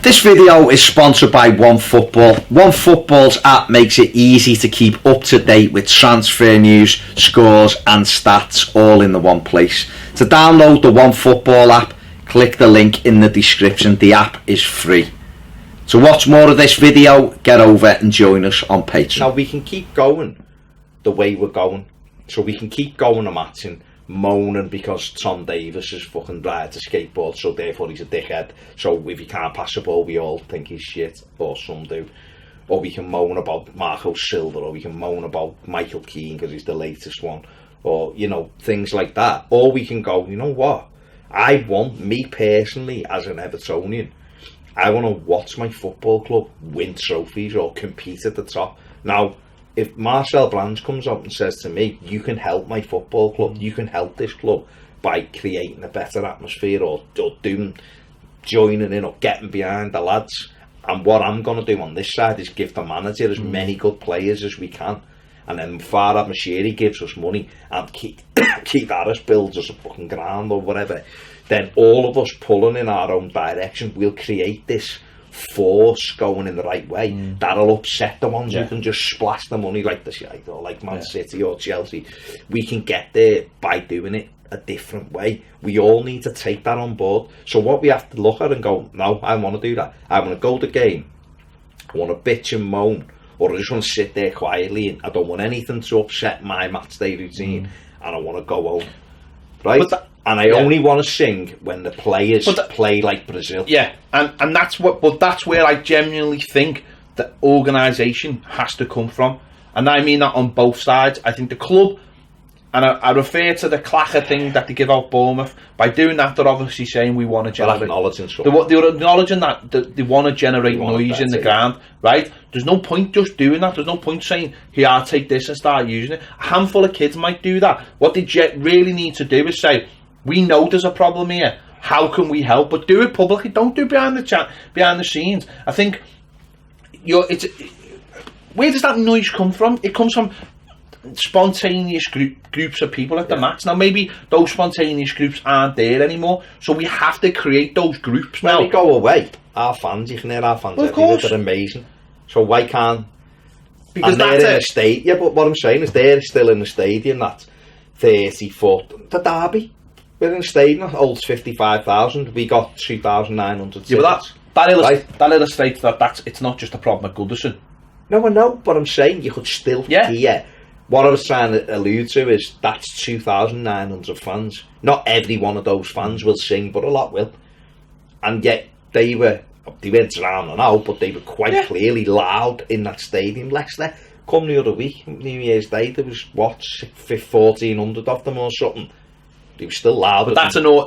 This video is sponsored by OneFootball. OneFootball's app makes it easy to keep up to date with transfer news, scores and stats all in the one place. To download the OneFootball app, click the link in the description. The app is free. To watch more of this video, get over and join us on Patreon. Now we can keep going the way we're going. So we can keep going a matching, moaning because Tom Davis is fucking rides a skateboard, so therefore he's a dickhead. So if he can't pass a ball, we all think he's shit, or some do. Or we can moan about Marco Silva, or we can moan about Michael Keane because he's the latest one, or you know, things like that. Or we can go, you know what? I want, me personally as an Evertonian, I want to watch my football club win trophies or compete at the top. Now, if Marcel Brands comes up and says to me, you can help my football club, you can help this club by creating a better atmosphere or joining in or getting behind the lads, and what I'm going to do on this side is give the manager as many good players as we can, and then Farhad Moshiri gives us money and Keith Harris builds us a fucking ground or whatever, then all of us pulling in our own direction, we'll create this force going in the right way that'll upset the ones who can just splash the money like the shite, or like Man City or Chelsea. We can get there by doing it a different way. We all need to take that on board. So what we have to look at and go, no, I want to do that. I want to go to the game, I want to bitch and moan, or I just want to sit there quietly and I don't want anything to upset my match day routine, and I want to go home, right? And I only want to sing when the players play like Brazil. Yeah, and that's what. But that's where I genuinely think the organisation has to come from, and I mean that on both sides. I think the club, and I refer to the clacker thing that they give out Bournemouth. By doing that, they're obviously saying we want to generate. They're acknowledging that they want to generate noise in the ground, right? There's no point just doing that. There's no point saying, "Here, I'll take this and start using it." A handful of kids might do that. What they really need to do is say, we know there's a problem here. How can we help? But do it publicly. Don't do it behind the scenes. I think where does that noise come from? It comes from spontaneous groups of people at the match. Now maybe those spontaneous groups aren't there anymore, so we have to create those groups now. When we go away, our fans, you can hear our fans everywhere, they're amazing. So why can't? Because they're in a stadium. Yeah, but what I'm saying is they're still in the stadium. That's 30 foot. The derby. We're in a stadium that holds 55,000. We got 2,900 tickets. Yeah, but that illustrates that it's not just a problem at Goodison. No, I know, but I'm saying you could still hear. What I was trying to allude to is that's 2,900 fans. Not every one of those fans will sing, but a lot will. And yet they weren't drowning out, but they were quite clearly loud in that stadium. Leicester, come the other week, New Year's Day, there was 1,400 of them or something. He was still loud. But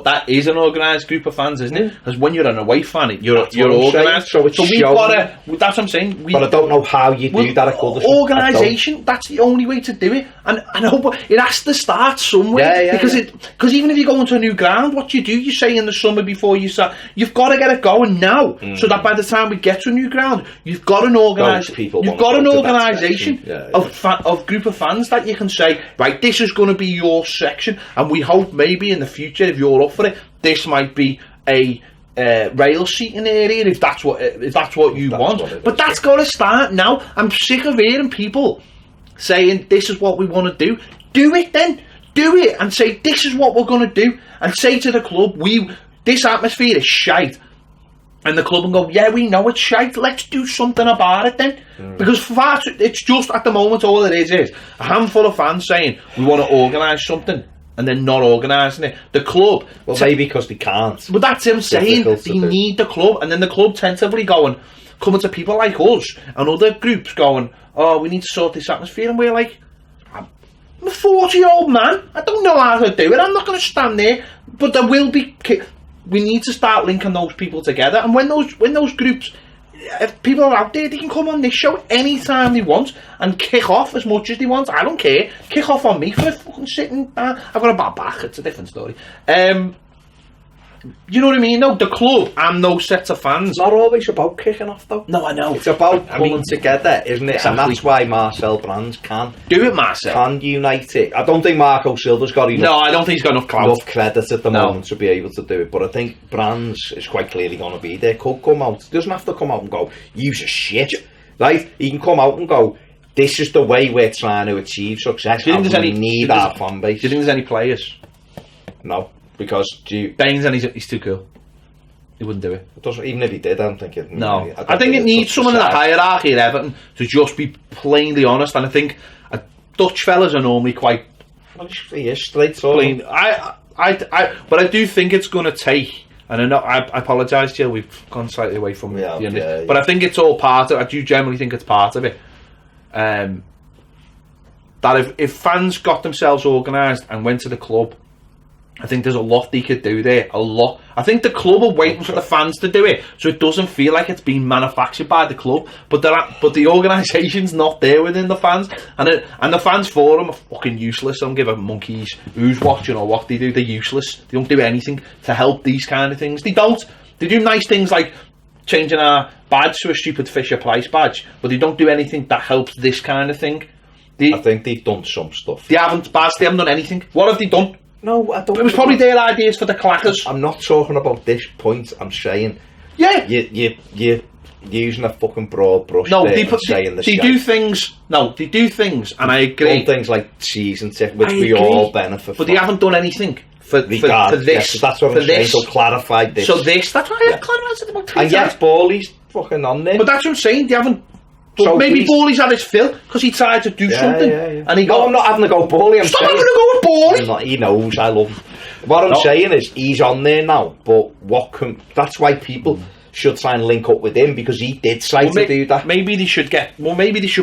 that is an organised group of fans, isn't it? Because when you're an away fan, you're organised. So we've got to. That's what I'm saying. But I don't know how you do that at Goodison. Organisation. That's the only way to do it. And I know, but it has to start somewhere. Because even if you go into a new ground, what you do, you say in the summer before you start, you've got to get it going now, so that by the time we get to a new ground, you've got an organised. You've got an organisation of group of fans that you can say, right, this is going to be your section, and we hope maybe in the future, if you're up for it, this might be a rail seating area if that's what you want. But that's got to start now. I'm sick of hearing people saying this is what we want to do. Do it then. Do it and say this is what we're going to do, and say to the club, this atmosphere is shite. And the club will go, yeah, we know it's shite, let's do something about it then. Because it's just at the moment all it is a handful of fans saying we want to organise something, and then not organising it. The club, well, maybe because they can't. But that's him saying they need the club, and then the club tentatively coming to people like us and other groups going, oh, we need to sort this atmosphere, and we're like, I'm a 40-year-old man, I don't know how to do it, I'm not going to stand there. But there will be. We need to start linking those people together, and when those groups, if people are out there, they can come on this show anytime they want and kick off as much as they want. I don't care. Kick off on me for fucking sitting down. I've got a bad back. It's a different story. You know what I mean? No, the club and those sets of fans. It's not always about kicking off, though. No, I know. It's about pulling together, isn't it? Exactly. And that's why Marcel Brands can do it, Marcel. Can unite it. I don't think Marco Silva's got enough. No, I don't think he's got enough credit at the moment to be able to do it. But I think Brands is quite clearly going to be there. Could come out. He doesn't have to come out and go, "Use a shit." Right? He can come out and go, "This is the way we're trying to achieve success. Do you think we need our fan base." Do you think there's any players? No, because Baines and he's too cool. He wouldn't do it. Even if he did, I don't think it. No, I think it needs someone in the hierarchy at Everton to just be plainly honest. And I think Dutch fellas are normally quite. Well, he is straight plain. But I do think it's going to take. And I know I apologise, Jill. We've gone slightly away from the end. Yeah. But I think it's all part of. I do generally think it's part of it. That if fans got themselves organised and went to the club, I think there's a lot they could do there. A lot. I think the club are waiting for the fans to do it, so it doesn't feel like it's being manufactured by the club. But the organisation's not there within the fans, and the fans forum are fucking useless. I don't give a monkeys who's watching or what they do. They're useless. They don't do anything to help these kind of things. They don't. They do nice things like changing our badge to a stupid Fisher Price badge, but they don't do anything that helps this kind of thing. I think they've done some stuff. They haven't done anything. What have they done? No, I don't. It was probably their ideas for the clackers. I'm not talking about this point. I'm saying, yeah, you're using a fucking broad brush. No, they do things. No, they do things, and I agree. Some things like season ticket, which we all benefit from. But they haven't done anything for this. Yes, that's what I'm saying. So clarify this. So that's why I clarified it about 3 And yes, Bawley's fucking on there. But that's what I'm saying. They haven't. But so maybe Bawley's had his fill because he tried to do something, and he got. No, I'm not having to go Bawley. Stop having to go with Bawley. He knows I love him. What I'm saying is he's on there now, but that's why people should try and link up with him, because he did try to do that. Maybe they should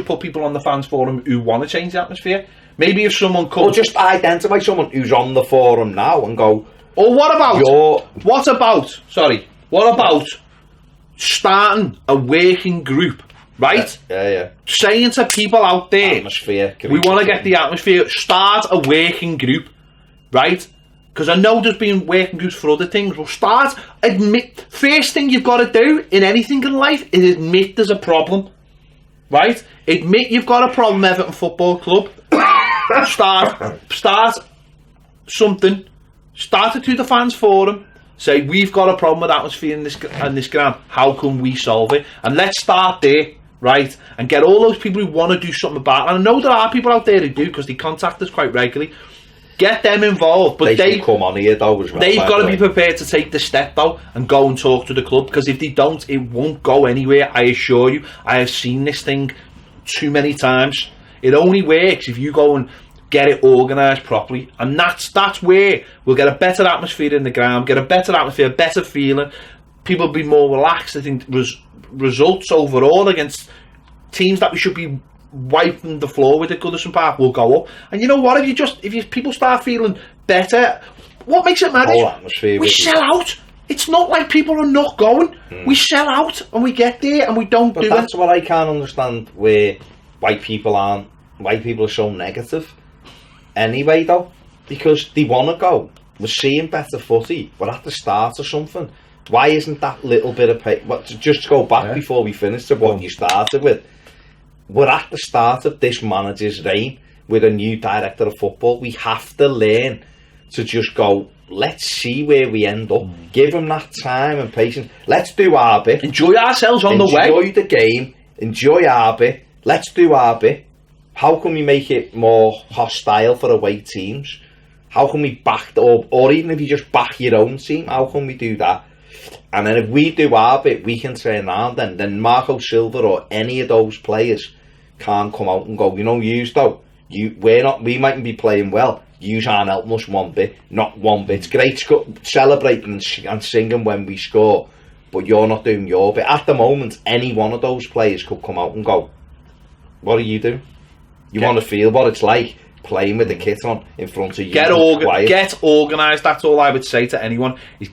put people on the fans forum who want to change the atmosphere. Maybe if someone could, or just identify someone who's on the forum now and go, or what about starting a working group? Right? Yeah. Saying to people out there, atmosphere, we want to get the atmosphere, start a working group, right? Because I know there's been working groups for other things. Well, first thing you've got to do in anything in life is admit there's a problem, right? Admit you've got a problem, Everton Football Club. Start something. Start it to the fans forum. Say, we've got a problem with atmosphere in this ground. How can we solve it? And let's start there. Right, and get all those people who want to do something about it. And I know there are people out there who do, because they contact us quite regularly. Get them involved, but they come on here though as well. They've got to be prepared to take the step though and go and talk to the club, because if they don't, it won't go anywhere. I assure you. I have seen this thing too many times. It only works if you go and get it organised properly, and that's where we'll get a better atmosphere in the ground, get a better atmosphere, a better feeling. People will be more relaxed. I think results overall against teams that we should be wiping the floor with at Goodison Park will go up. And you know what? If people start feeling better, what makes it mad is we sell out. It's not like people are not going. We sell out and we get there and we don't do it. That's what I can't understand, where white people are so negative. Anyway, though, because they want to go. We're seeing better footy. We're at the start of something. Why isn't that little bit of pay? Just to go back before we finish to what you started with. We're at the start of this manager's reign with a new director of football. We have to learn to just go, let's see where we end up. Give them that time and patience. Let's do our bit. Enjoy ourselves on the way. Enjoy the game. Enjoy our bit. Let's do our bit. How can we make it more hostile for away teams? How can we back, or even if you just back your own team, how can we do that? And then if we do our bit, we can turn around. Then Marco Silva or any of those players can't come out and go, we mightn't be playing well. You aren't helping us one bit, not one bit. It's great celebrating and singing when we score, but you're not doing your bit. At the moment, any one of those players could come out and go, what do you do? You want to feel what it's like playing with the kit on in front of you. Get organised. That's all I would say to anyone, is